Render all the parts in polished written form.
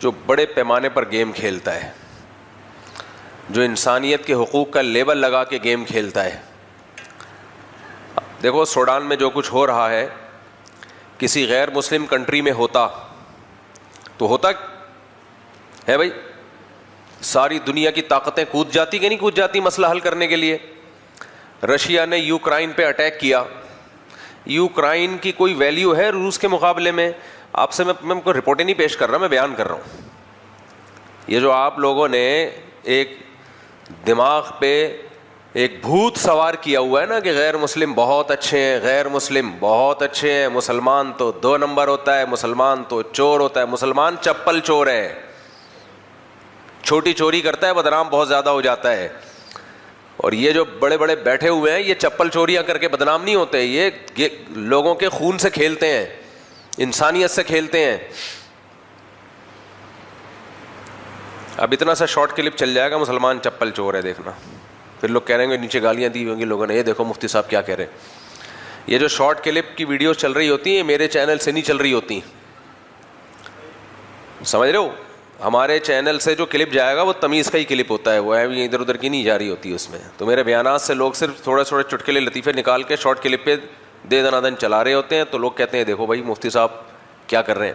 جو بڑے پیمانے پر گیم کھیلتا ہے, جو انسانیت کے حقوق کا لیبل لگا کے گیم کھیلتا ہے. دیکھو سوڈان میں جو کچھ ہو رہا ہے, کسی غیر مسلم کنٹری میں ہوتا تو ہوتا ہے بھائی, ساری دنیا کی طاقتیں کود جاتی کہ نہیں کود جاتی مسئلہ حل کرنے کے لیے. رشیا نے یوکرائن پہ اٹیک کیا, یوکرائن کی کوئی ویلیو ہے روس کے مقابلے میں؟ آپ سے میں کوئی رپورٹیں نہیں پیش کر رہا, میں بیان کر رہا ہوں. یہ جو آپ لوگوں نے ایک دماغ پہ ایک بھوت سوار کیا ہوا ہے نا کہ غیر مسلم بہت اچھے ہیں, غیر مسلم بہت اچھے ہیں, مسلمان تو 2 نمبر ہوتا ہے, مسلمان تو چور ہوتا ہے, مسلمان چپل چور ہے, چھوٹی چوری کرتا ہے بدنام بہت زیادہ ہو جاتا ہے. اور یہ جو بڑے بڑے بیٹھے ہوئے ہیں یہ چپل چوریاں کر کے بدنام نہیں ہوتے, یہ لوگوں کے خون سے کھیلتے ہیں, انسانیت سے کھیلتے ہیں. اب اتنا سا شارٹ کلپ چل جائے گا مسلمان چپل چور ہے, دیکھنا پھر لوگ کہہ رہے ہیں نیچے گالیاں دی ہوں گی لوگوں نے, یہ دیکھو مفتی صاحب کیا کہہ رہے ہیں. یہ جو شارٹ کلپ کی ویڈیوز چل رہی ہوتی ہیں میرے چینل سے نہیں چل رہی ہوتی, سمجھ رہے ہو؟ ہمارے چینل سے جو کلپ جائے گا وہ تمیز کا ہی کلپ ہوتا ہے, وہ ادھر ادھر کی نہیں جا رہی ہوتی اس میں. تو میرے بیانات سے لوگ صرف تھوڑے تھوڑے چٹکلے لطیفے نکال کے شارٹ کلپ پہ دے دنادن چلا رہے ہوتے ہیں, تو لوگ کہتے ہیں دیکھو بھائی مفتی صاحب کیا کر رہے ہیں.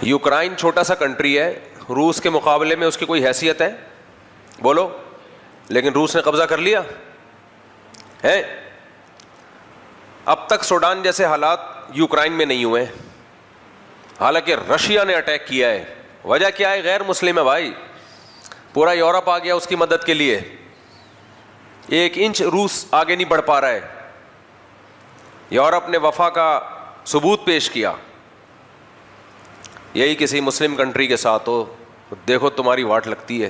یوکرائن چھوٹا سا کنٹری ہے, روس کے مقابلے میں اس کی کوئی حیثیت ہے بولو؟ لیکن روس نے قبضہ کر لیا ہے. اب تک سوڈان جیسے حالات یوکرائن میں نہیں ہوئے, حالانکہ رشیا نے اٹیک کیا ہے. وجہ کیا ہے؟ غیر مسلم ہے بھائی. پورا یورپ آ گیا اس کی مدد کے لیے, 1 انچ روس آگے نہیں بڑھ پا رہا ہے. یورپ نے وفا کا ثبوت پیش کیا. یہی کسی مسلم کنٹری کے ساتھ ہو دیکھو تمہاری واٹ لگتی ہے.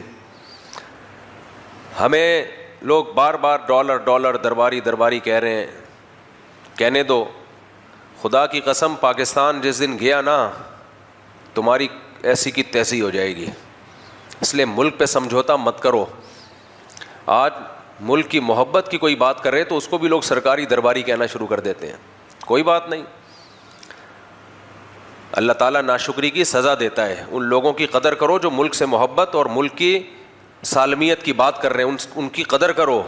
ہمیں لوگ بار بار ڈالر درباری کہہ رہے ہیں, کہنے دو. خدا کی قسم پاکستان جس دن گیا نا تمہاری ایسی کی تیسی ہو جائے گی. اس لیے ملک پہ سمجھوتا مت کرو. آج ملک کی محبت کی کوئی بات کر رہے تو اس کو بھی لوگ سرکاری درباری کہنا شروع کر دیتے ہیں. کوئی بات نہیں, اللہ تعالیٰ ناشکری کی سزا دیتا ہے. ان لوگوں کی قدر کرو جو ملک سے محبت اور ملک کی سالمیت کی بات کر رہے ہیں, ان کی قدر کرو.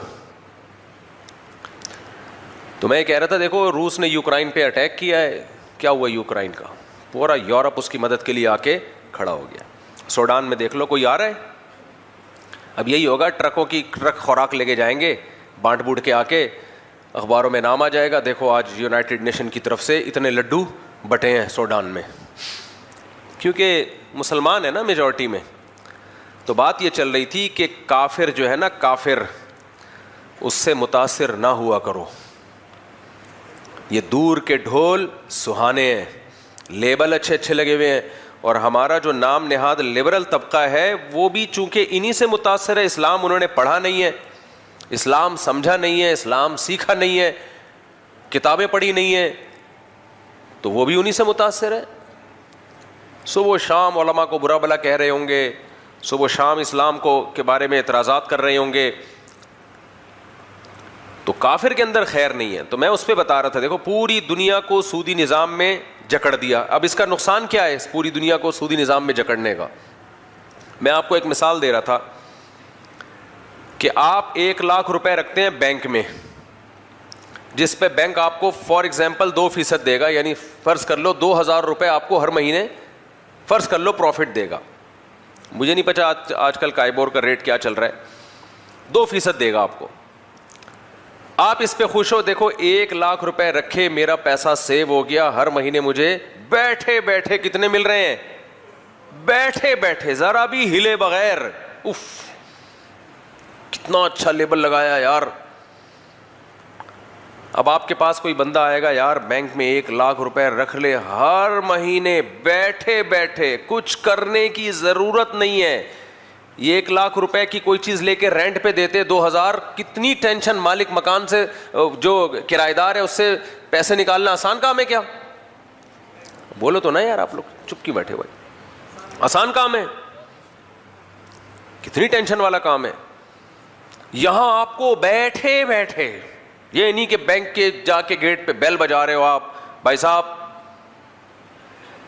تو میں کہہ رہا تھا دیکھو روس نے یوکرائن پہ اٹیک کیا ہے, کیا ہوا یوکرائن کا؟ پورا یورپ اس کی مدد کے لیے آ کے کھڑا ہو گیا. سوڈان میں دیکھ لو کوئی آ رہا ہے؟ اب یہی ہوگا, ٹرک خوراک لے کے جائیں گے, بانٹ بوٹ کے آ کے اخباروں میں نام آ جائے گا دیکھو آج یونائٹڈ نیشن کی طرف سے اتنے لڈو بٹے ہیں سوڈان میں, کیونکہ مسلمان ہے نا میجورٹی میں. تو بات یہ چل رہی تھی کہ کافر جو ہے نا کافر, اس سے متاثر نہ ہوا کرو. یہ دور کے ڈھول سہانے ہیں, لیبل اچھے اچھے لگے ہوئے ہیں, اور ہمارا جو نام نہاد لبرل طبقہ ہے وہ بھی چونکہ انہی سے متاثر ہے. اسلام انہوں نے پڑھا نہیں ہے, اسلام سمجھا نہیں ہے, اسلام سیکھا نہیں ہے, کتابیں پڑھی نہیں ہیں, تو وہ بھی انہی سے متاثر ہے. صبح و شام علماء کو برا بھلا کہہ رہے ہوں گے, صبح و شام اسلام کو کے بارے میں اعتراضات کر رہے ہوں گے, تو کافر کے اندر خیر نہیں ہے. تو میں اس پہ بتا رہا تھا دیکھو پوری دنیا کو سودی نظام میں جکڑ دیا. اب اس کا نقصان کیا ہے اس پوری دنیا کو سودی نظام میں جکڑنے کا؟ میں آپ کو ایک مثال دے رہا تھا کہ آپ 1 لاکھ روپے رکھتے ہیں بینک میں, جس پہ بینک آپ کو فار ایگزامپل 2% دے گا, یعنی فرض کر لو 2000 روپے آپ کو ہر مہینے فرض کر لو پروفٹ دے گا. مجھے نہیں پتا آج کل کائبور کا ریٹ کیا چل رہا ہے, 2% دے گا آپ کو. آپ اس پہ خوش ہو, دیکھو 1 لاکھ روپے رکھے, میرا پیسہ سیو ہو گیا, ہر مہینے مجھے بیٹھے بیٹھے کتنے مل رہے ہیں؟ بیٹھے بیٹھے ذرا بھی ہلے بغیر. اف کتنا اچھا لیبل لگایا یار. اب آپ کے پاس کوئی بندہ آئے گا, یار بینک میں 1 لاکھ روپے رکھ لے, ہر مہینے بیٹھے بیٹھے, کچھ کرنے کی ضرورت نہیں ہے. یہ 1 لاکھ روپے کی کوئی چیز لے کے رینٹ پہ دیتے 2000, کتنی ٹینشن. مالک مکان سے جو کرایہ دار ہے اس سے پیسے نکالنا آسان کام ہے کیا؟ بولو تو نا یار, آپ لوگ چپ کی بیٹھے بھائی. آسان کام ہے؟ کتنی ٹینشن والا کام ہے. یہاں آپ کو بیٹھے بیٹھے, یہ نہیں کہ بینک کے جا کے گیٹ پہ بیل بجا رہے ہو آپ, بھائی صاحب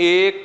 1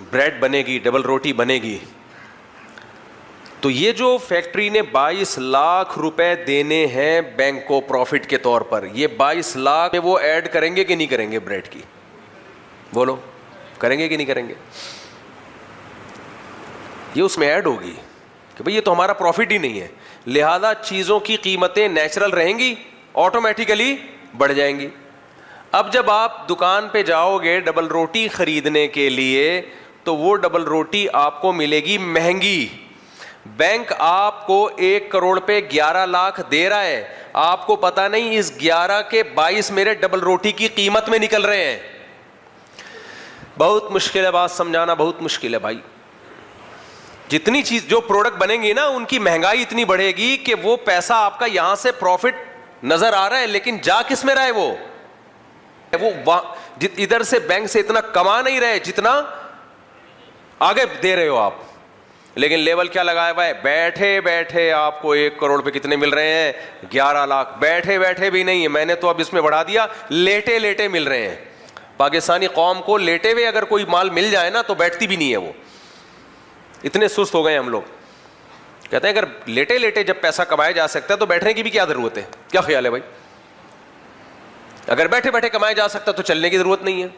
بریڈ بنے گی, ڈبل روٹی بنے گی. تو یہ جو فیکٹری نے 22 لاکھ روپے دینے ہیں بینک کو پروفٹ کے طور پر, یہ 22 لاکھ وہ ایڈ کریں گے کہ نہیں کریں گے بریڈ کی؟ بولو, کریں گے کہ نہیں کریں گے؟ یہ اس میں ایڈ ہوگی کہ بھئی یہ تو ہمارا پروفٹ ہی نہیں ہے, لہذا چیزوں کی قیمتیں نیچرل رہیں گی, آٹومیٹیکلی بڑھ جائیں گی. اب جب آپ دکان پہ جاؤ گے ڈبل روٹی خریدنے کے لیے تو وہ ڈبل روٹی آپ کو ملے گی مہنگی. بینک آپ کو 1 کروڑ پہ 11 لاکھ دے رہا ہے, آپ کو پتا نہیں اس 11 کے 22 میرے ڈبل روٹی کی قیمت میں نکل رہے ہیں. بہت مشکل ہے بات سمجھانا, بہت مشکل ہے بھائی. جتنی چیز جو پروڈکٹ بنیں گی نا ان کی مہنگائی اتنی بڑھے گی کہ وہ پیسہ آپ کا یہاں سے پروفٹ نظر آ رہا ہے لیکن جا کس میں رہا ہے, وہ ادھر سے بینک سے اتنا کما نہیں رہے جتنا آگے دے رہے ہو آپ, لیکن لیول کیا لگایا ہوا ہے, بیٹھے بیٹھے آپ کو 1 کروڑ پہ کتنے مل رہے ہیں, 11 لاکھ. بیٹھے بیٹھے بھی نہیں ہے, میں نے تو اب اس میں بڑھا دیا, لیٹے لیٹے مل رہے ہیں. پاکستانی قوم کو لیٹے ہوئے اگر کوئی مال مل جائے نا تو بیٹھتی بھی نہیں ہے, وہ اتنے سست ہو گئے ہم لوگ. کہتے ہیں اگر لیٹے لیٹے جب پیسہ کمایا جا سکتا ہے تو بیٹھنے کی بھی کیا ضرورت ہے؟ کیا خیال ہے بھائی؟ اگر بیٹھے بیٹھے کمایا جا سکتا تو چلنے کی ضرورت نہیں ہے.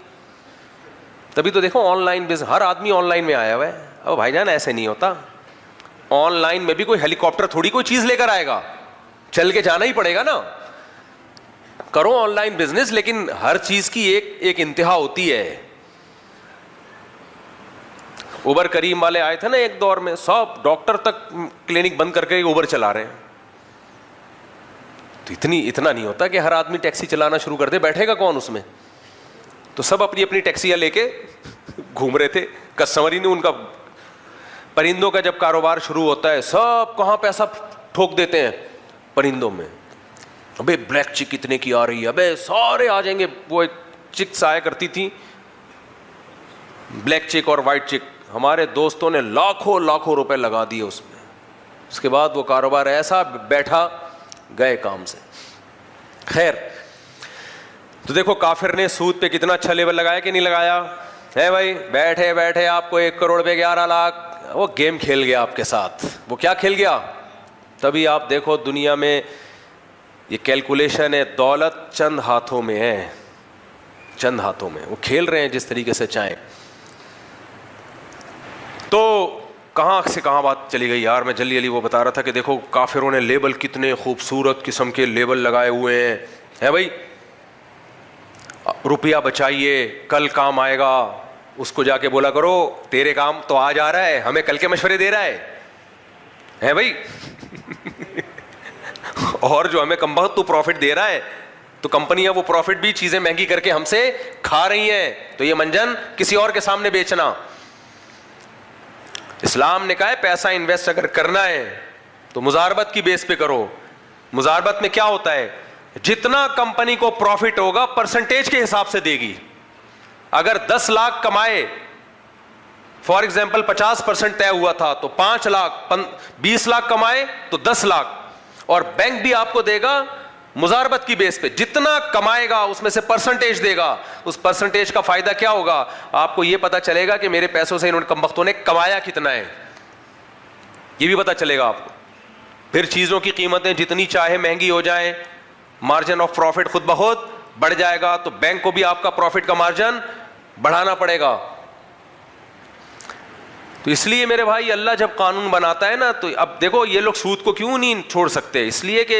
تبھی تو دیکھو آن لائن بزنس, ہر آدمی آن لائن میں آیا ہوا ہے. اب بھائی جان ایسے نہیں ہوتا, آن لائن میں بھی کوئی ہیلی کاپٹر تھوڑی کوئی چیز لے کر آئے گا, چل کے جانا ہی پڑے گا نا. کرو آن لائن بزنس, لیکن ہر چیز کی ایک انتہا ہوتی ہے. اوبر کریم والے آئے تھے نا ایک دور میں, سب ڈاکٹر تک کلینک بند کر کے اوبر چلا رہے ہیں. تو اتنا نہیں ہوتا کہ ہر آدمی ٹیکسی چلانا شروع کر دے, بیٹھے گا کون اس میں؟ تو سب اپنی اپنی ٹیکسیاں لے کے گھوم رہے تھے, کسٹمر ہی نہیں ان کا. پرندوں کا جب کاروبار شروع ہوتا ہے سب کہاں پیسہ ٹھوک دیتے ہیں پرندوں میں. ابے بلیک چک کتنے کی آ رہی ہے, ابے سارے آ جائیں گے. وہ ایک چکس آیا کرتی تھی, بلیک چک اور وائٹ چک, ہمارے دوستوں نے لاکھوں روپے لگا دیے اس میں. اس کے بعد وہ کاروبار ایسا بیٹھا, گئے کام سے. خیر, تو دیکھو کافر نے سود پہ کتنا اچھا لیول لگایا کہ نہیں لگایا ہے بھائی؟ بیٹھے بیٹھے آپ کو 1 کروڑ پہ 11 لاکھ, وہ گیم کھیل گیا آپ کے ساتھ. وہ کیا کھیل گیا؟ تبھی آپ دیکھو دنیا میں یہ کیلکولیشن ہے, دولت چند ہاتھوں میں ہے, چند ہاتھوں میں. وہ کھیل رہے ہیں جس طریقے سے چاہیں. تو کہاں سے کہاں بات چلی گئی یار, میں جلدی وہ بتا رہا تھا کہ دیکھو کافروں نے لیبل کتنے خوبصورت قسم کے لیبل لگائے ہوئے ہیں, ہے بھائی. روپیہ بچائیے, کل کام آئے گا. اس کو جا کے بولا کرو تیرے کام تو آج آ رہا ہے, ہمیں کل کے مشورے دے رہا ہے بھائی. اور جو ہمیں کم بخت تو پروفٹ دے رہا ہے, تو کمپنیاں وہ پروفٹ بھی چیزیں مہنگی کر کے ہم سے کھا رہی ہیں, تو یہ منجن کسی اور کے سامنے بیچنا. اسلام نے کہا ہے پیسہ انویسٹ اگر کرنا ہے تو مزاربت کی بیس پہ کرو. مزاربت میں کیا ہوتا ہے, جتنا کمپنی کو پروفٹ ہوگا پرسنٹیج کے حساب سے دے گی. اگر 10 لاکھ کمائے, فار ایگزامپل 50% طے ہوا تھا, تو 5 لاکھ 20 لاکھ کمائے تو 10 لاکھ, اور بینک بھی آپ کو دے گا مزاربت کی بیس پہ. جتنا کمائے گا اس میں سے پرسنٹیج دے گا. اس پرسنٹیج کا فائدہ کیا ہوگا, آپ کو یہ پتا چلے گا کہ میرے پیسوں سے انہوں نے کمبختوں نے کمایا کتنا ہے, یہ بھی پتا چلے گا آپ کو. پھر چیزوں کی قیمتیں جتنی چاہے مہنگی ہو جائیں, مارجن آف پروفٹ خود بخود بڑھ جائے گا, تو بینک کو بھی آپ کا پروفٹ کا مارجن بڑھانا پڑے گا. تو اس لیے میرے بھائی اللہ جب قانون بناتا ہے نا, تو اب دیکھو یہ لوگ سود کو کیوں نہیں چھوڑ سکتے, اس لیے کہ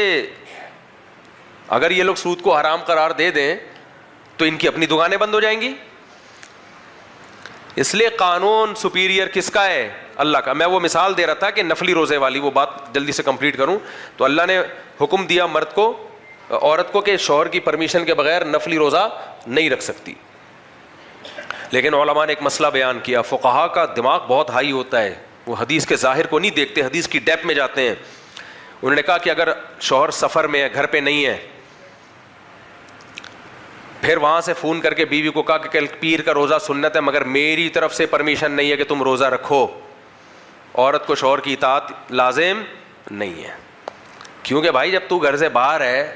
اگر یہ لوگ سود کو حرام قرار دے دیں تو ان کی اپنی دکانیں بند ہو جائیں گی. اس لیے قانون سپیریئر کس کا ہے؟ اللہ کا. میں وہ مثال دے رہا تھا کہ نفلی روزے والی, وہ بات جلدی سے کمپلیٹ کروں. تو اللہ نے حکم دیا مرد کو, عورت کو, کہ شوہر کی پرمیشن کے بغیر نفلی روزہ نہیں رکھ سکتی. لیکن علماء نے ایک مسئلہ بیان کیا. فقہا کا دماغ بہت ہائی ہوتا ہے, وہ حدیث کے ظاہر کو نہیں دیکھتے, حدیث کی ڈیپ میں جاتے ہیں. انہوں نے کہا کہ اگر شوہر سفر میں ہے, گھر پہ نہیں ہے, پھر وہاں سے فون کر کے بیوی کو کہا کہ کل پیر کا روزہ سنت ہے مگر میری طرف سے پرمیشن نہیں ہے کہ تم روزہ رکھو, عورت کو شوہر کی اطاعت لازم نہیں ہے. کیونکہ بھائی جب تو گھر سے باہر ہے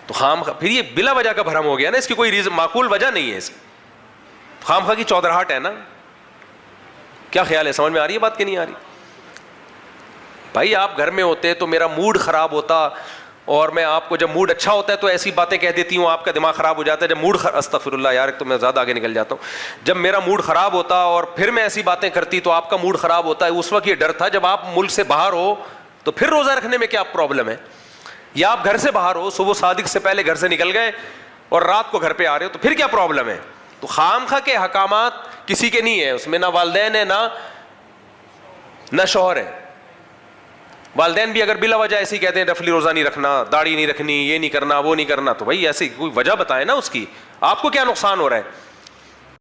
تو پھر یہ بلا وجہ کا بھرم ہو گیا نا, اس کی کوئی ریزن معقول وجہ نہیں ہے, اس خام خواہ کی چودراہٹ ہے نا. کیا خیال ہے, سمجھ میں آ رہی ہے بات کہ نہیں آ رہی؟ بھائی آپ گھر میں ہوتے تو میرا موڈ خراب ہوتا, اور میں آپ کو جب موڈ اچھا ہوتا ہے تو ایسی باتیں کہہ دیتی ہوں, آپ کا دماغ خراب ہو جاتا ہے. جب استغفر اللہ یار, تو میں زیادہ آگے نکل جاتا ہوں. جب میرا موڈ خراب ہوتا اور پھر میں ایسی باتیں کرتی تو آپ کا موڈ خراب ہوتا ہے. اس وقت یہ ڈر تھا, جب آپ ملک سے باہر ہو تو پھر روزہ رکھنے میں کیا پرابلم ہے, یا آپ گھر سے باہر ہو, صبح صادق سے پہلے گھر سے نکل گئے اور رات کو گھر پہ آ رہے ہو, تو پھر کیا پرابلم ہے؟ تو خام خواہ کے احکامات کسی کے نہیں ہے, اس میں نہ والدین ہے نہ شوہر ہے. والدین بھی اگر بلا وجہ ایسے ہی کہتے ہیں نفلی روزہ نہیں رکھنا, داڑھی نہیں رکھنی, یہ نہیں کرنا, وہ نہیں کرنا, تو بھائی ایسی کوئی وجہ بتائے نا اس کی, آپ کو کیا نقصان ہو رہا ہے؟